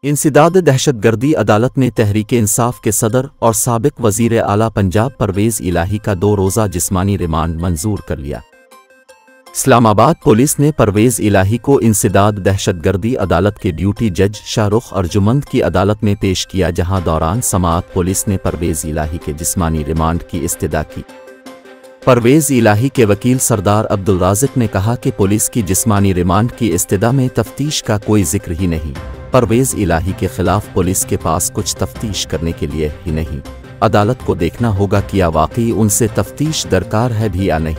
इंसदाद दहशतगर्दी अदालत ने तहरीक इंसाफ के सदर और साबिक वजीर आला पंजाब परवेज़ इलाही का 2 रोज़ा जिस्मानी रिमांड मंजूर कर लिया। इस्लामाबाद पुलिस ने परवेज़ इलाही को इंसदाद दहशतगर्दी अदालत के ड्यूटी जज शाहरुख अर्जुमंद की अदालत में पेश किया, जहां दौरान समाअत पुलिस ने परवेज़ इलाही के जिस्मानी रिमांड की इस्तदा की। परवेज़ इलाही के वकील सरदार अब्दुल राज़िक ने कहा कि पुलिस की जिस्मानी रिमांड की इस्तदा में तफ्तीश का कोई जिक्र ही नहीं। परवेज़ इलाही के खिलाफ पुलिस के पास कुछ तफ्तीश करने के लिए ही नहीं, अदालत को देखना होगा कि वाकई उनसे तफ्तीश दरकार है भी या नहीं।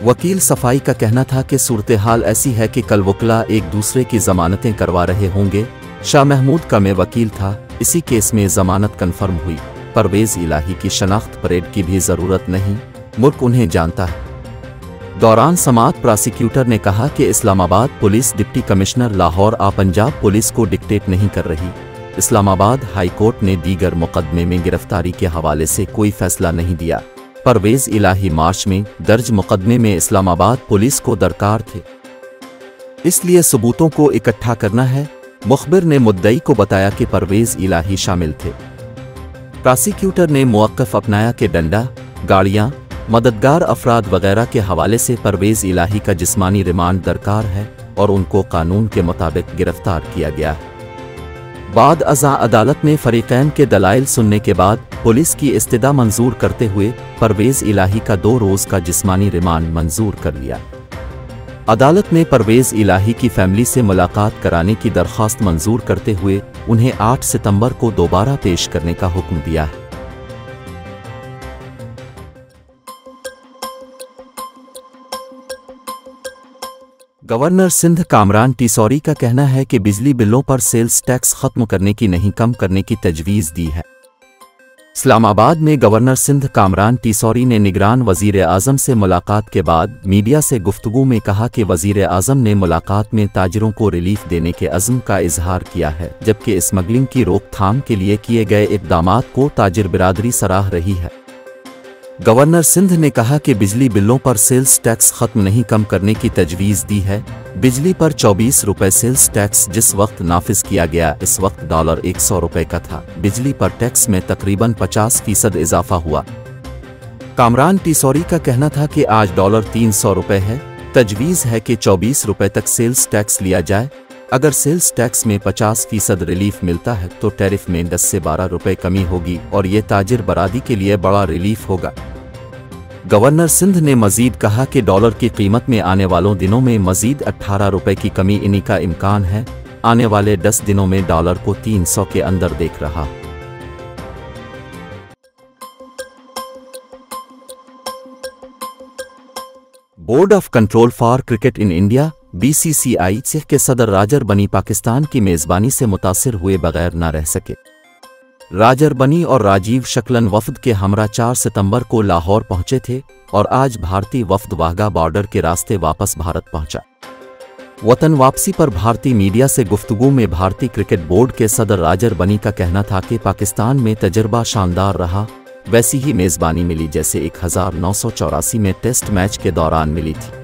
वकील सफाई का कहना था कि सूरत हाल ऐसी है कि कल वकला एक दूसरे की जमानतें करवा रहे होंगे। शाह महमूद का मैं वकील था, इसी केस में जमानत कन्फर्म हुई। परवेज़ इलाही की शनाख्त परेड की भी ज़रूरत नहीं, मुल्क उन्हें जानता है। दौरान समाअत प्रोसिक्यूटर ने कहा कि Islamabad police deputy commissioner Lahore Punjab police को डिक्टेट नहीं कर रही। इस्लामाबाद हाई कोर्ट ने दीगर मुकदमे में गिरफ्तारी के हवाले से कोई फैसला नहीं दिया। परवेज़ इलाही मार्च में दर्ज मुकदमे में इस्लामाबाद पुलिस को दरकार थे, इसलिए सबूतों को इकट्ठा करना है। मुखबिर ने मुद्दई को बताया कि परवेज़ इलाही शामिल थे। प्रोसिक्यूटर ने मौक़िफ़ अपनाया कि डंडा, गाड़ियाँ, मददगार अफराद वगैरह के हवाले से परवेज़ इलाही का जिस्मानी रिमांड दरकार है और उनको कानून के मुताबिक गिरफ्तार किया गया है। बाद अज़ा अदालत ने फ़रीक़ैन के दलाइल सुनने के बाद पुलिस की इस्तदा मंजूर करते हुए परवेज़ इलाही का 2 रोज़ का जिस्मानी रिमांड मंजूर कर लिया। अदालत ने परवेज़ इलाही की फैमिली से मुलाकात कराने की दरख्वास्त मंजूर करते हुए उन्हें 8 सितंबर को दोबारा पेश करने का हुक्म दिया है। गवर्नर सिंध कामरान टिसौरी का कहना है कि बिजली बिलों पर सेल्स टैक्स खत्म करने की नहीं, कम करने की तजवीज़ दी है। इस्लामाबाद में गवर्नर सिंध कामरान टिसौरी ने निगरान वज़ीर आज़म से मुलाकात के बाद मीडिया से गुफ्तगू में कहा कि वज़ीर आज़म ने मुलाकात में ताजिरों को रिलीफ देने के अज़्म का इजहार किया है, जबकि स्मगलिंग की रोकथाम के लिए किए गए इक़दामात को ताजिर बिरादरी सराह रही है। गवर्नर सिंध ने कहा कि बिजली बिलों पर सेल्स टैक्स खत्म नहीं, कम करने की तजवीज़ दी है। बिजली पर 24 रुपये सेल्स टैक्स जिस वक्त नाफिज किया गया, इस वक्त $100 का था। बिजली पर टैक्स में तकरीबन 50% इजाफा हुआ। कामरान टिसौरी का कहना था कि आज $300 है। तजवीज़ है कि 24 रुपये तक सेल्स टैक्स लिया जाए। अगर सेल्स टैक्स में 50% रिलीफ मिलता है तो टैरिफ में 10 से 12 रुपये कमी होगी और ये ताजिर बरादी के लिए बड़ा रिलीफ होगा। गवर्नर सिंध ने मजीद कहा कि डॉलर की कीमत में आने वालों दिनों में मजीद 18 रुपये की कमी इन्हीं का इम्कान है। आने वाले 10 दिनों में डॉलर को 300 के अंदर देख रहा। Board of control for cricket in India BCCI के सदर राजर बनी पाकिस्तान की मेज़बानी से मुतासिर हुए बगैर न रह सके। राजर बनी और राजीव शकलन वफ़द के हमरा 4 सितंबर को लाहौर पहुंचे थे और आज भारतीय वफ़द वाघा बॉर्डर के रास्ते वापस भारत पहुंचा। वतन वापसी पर भारतीय मीडिया से गुफ्तगू में भारतीय क्रिकेट बोर्ड के सदर राजर बनी का कहना था कि पाकिस्तान में तजर्बा शानदार रहा, वैसी ही मेज़बानी मिली जैसे 1984 में टेस्ट मैच के दौरान मिली थी।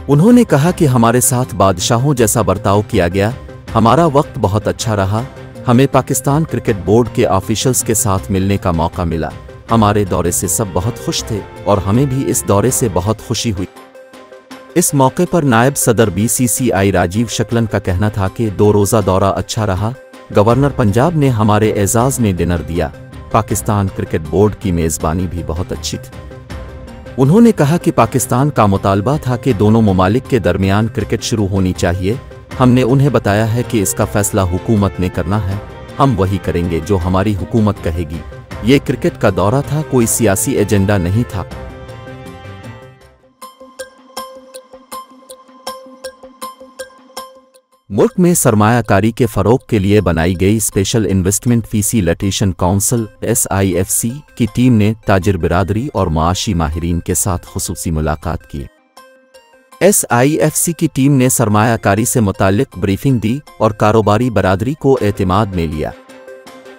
उन्होंने कहा कि हमारे साथ बादशाहों जैसा बर्ताव किया गया, हमारा वक्त बहुत अच्छा रहा। हमें पाकिस्तान क्रिकेट बोर्ड के ऑफिशियल्स के साथ मिलने का मौका मिला। हमारे दौरे से सब बहुत खुश थे और हमें भी इस दौरे से बहुत खुशी हुई। इस मौके पर नायब सदर BCCI राजीव शकलन का कहना था कि 2 रोज़ा दौरा अच्छा रहा। गवर्नर पंजाब ने हमारे एजाज़ में डिनर दिया। पाकिस्तान क्रिकेट बोर्ड की मेज़बानी भी बहुत अच्छी थी। उन्होंने कहा कि पाकिस्तान का मुतालबा था कि दोनों ममालिक के दरमियान क्रिकेट शुरू होनी चाहिए। हमने उन्हें बताया है कि इसका फैसला हुकूमत ने करना है, हम वही करेंगे जो हमारी हुकूमत कहेगी। ये क्रिकेट का दौरा था, कोई सियासी एजेंडा नहीं था। मुल्क में सरमायाकारी के फ़रोग़ के लिए बनाई गई special investment facilitation council SIFC की टीम ने ताजिर बिरादरी और माशी माहिरीन के साथ खुसूसी मुलाकात की। SIFC की टीम ने सरमायाकारी से मुताल्लिक़ ब्रीफिंग दी और कारोबारी बरादरी को एतमाद में लिया।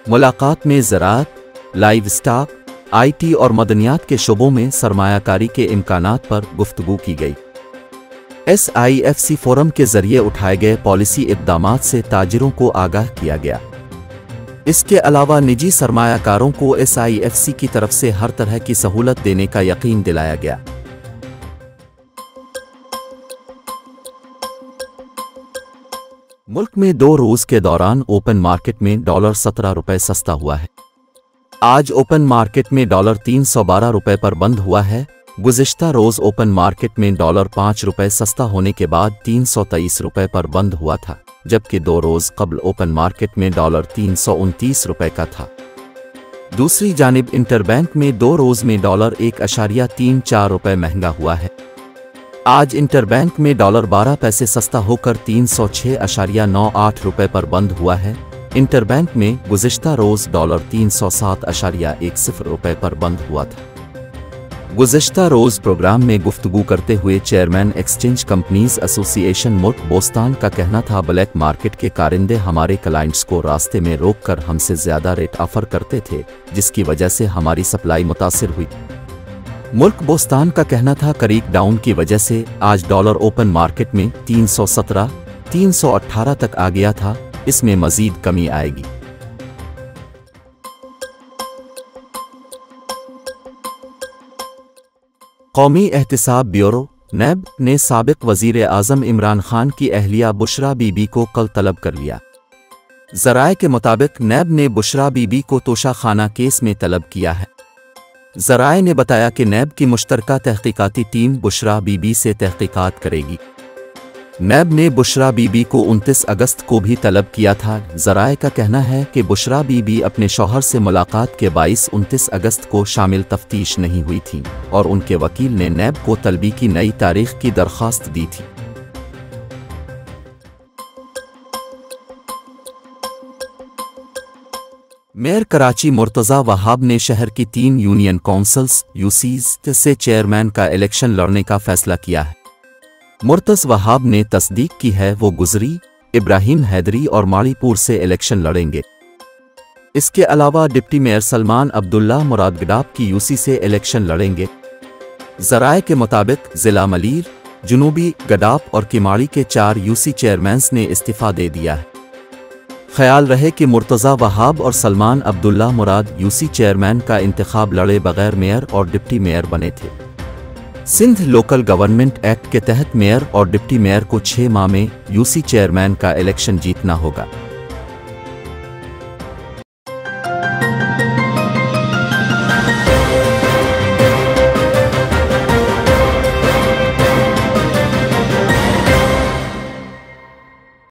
मुलाकात में ज़राअत, लाइव स्टॉक, IT और मदनियात के शोबों में सरमायाकारी के इम्कानात पर गुफ्तगू की गई। SIFC फोरम के जरिए उठाए गए पॉलिसी इक़दामात से ताजिरों को आगाह किया गया। इसके अलावा निजी सरमायाकारों को SIFC की तरफ से हर तरह की सहूलत देने का यकीन दिलाया गया। मुल्क में 2 रोज के दौरान ओपन मार्केट में $17 सस्ता हुआ है। आज ओपन मार्केट में $312 पर बंद हुआ है। गुज़िश्ता रोज ओपन मार्केट में $5 सस्ता होने के बाद $323 पर बंद हुआ था, जबकि 2 रोज कबल ओपन मार्केट में $329 का था। दूसरी जानिब इंटरबैंक में 2 रोज में $1.34 महंगा हुआ है। आज इंटरबैंक में $12 सस्ता होकर $306.98 पर बंद हुआ है। इंटरबैंक में गुज़िश्ता रोज $307.10 पर बंद हुआ था। गुज़िश्ता रोज प्रोग्राम में गुफ्तगू करते हुए चेयरमैन एक्सचेंज कंपनीज एसोसिएशन मुल्क बोस्तान का कहना था, ब्लैक मार्केट के कारिंदे हमारे क्लाइंट्स को रास्ते में रोककर हमसे ज़्यादा रेट ऑफर करते थे, जिसकी वजह से हमारी सप्लाई मुतासिर हुई। मुल्क बोस्तान का कहना था, क्रेक डाउन की वजह से आज डॉलर ओपन मार्केट में 317, 318 तक आ गया था। इसमें मजीद कमी आएगी। कौमी एहतिसाब ब्यूरो नैब ने साबिक वजीर आज़म इमरान खान की अहलिया बुशरा बीबी को कल तलब कर लिया। ज़राए के मुताबिक नैब ने बुशरा बीबी को तोशा खाना केस में तलब किया है। ज़राए ने बताया कि नैब की मुश्तरका तहकीकाती टीम बुशरा बीबी से तहकीकात करेगी। नैब ने बुशरा बीबी को 29 अगस्त को भी तलब किया था। ज़राए का कहना है कि बुशरा बीबी अपने शौहर से मुलाकात के बाइस 29 अगस्त को शामिल तफ्तीश नहीं हुई थी और उनके वकील ने नैब को तलबी की नई तारीख की दरख्वास्त दी थी। मेयर कराची मुर्तज़ा वहाब ने शहर की 3 यूनियन काउंसिल्स UCs से चेयरमैन का इलेक्शन लड़ने का फैसला किया है। मुर्तज़ वहाब ने तस्दीक की है वो गुजरी, इब्राहिम हैदरी और माड़ीपुर से इलेक्शन लड़ेंगे। इसके अलावा डिप्टी मेयर सलमान अब्दुल्ला मुराद गडाब की UC से इलेक्शन लड़ेंगे। ज़राए के मुताबिक ज़िला मलीर, जुनूबी, गडाब और किमाड़ी के 4 UC चेयरमैन्स ने इस्तीफ़ा दे दिया है। ख्याल रहे कि मुर्तज़ा वहाब और सलमान अब्दुल्ला मुराद UC चेयरमैन का इंतखाब लड़े बगैर मेयर और डिप्टी मेयर बने थे। सिंध लोकल गवर्नमेंट एक्ट के तहत मेयर और डिप्टी मेयर को 6 माह में UC चेयरमैन का इलेक्शन जीतना होगा।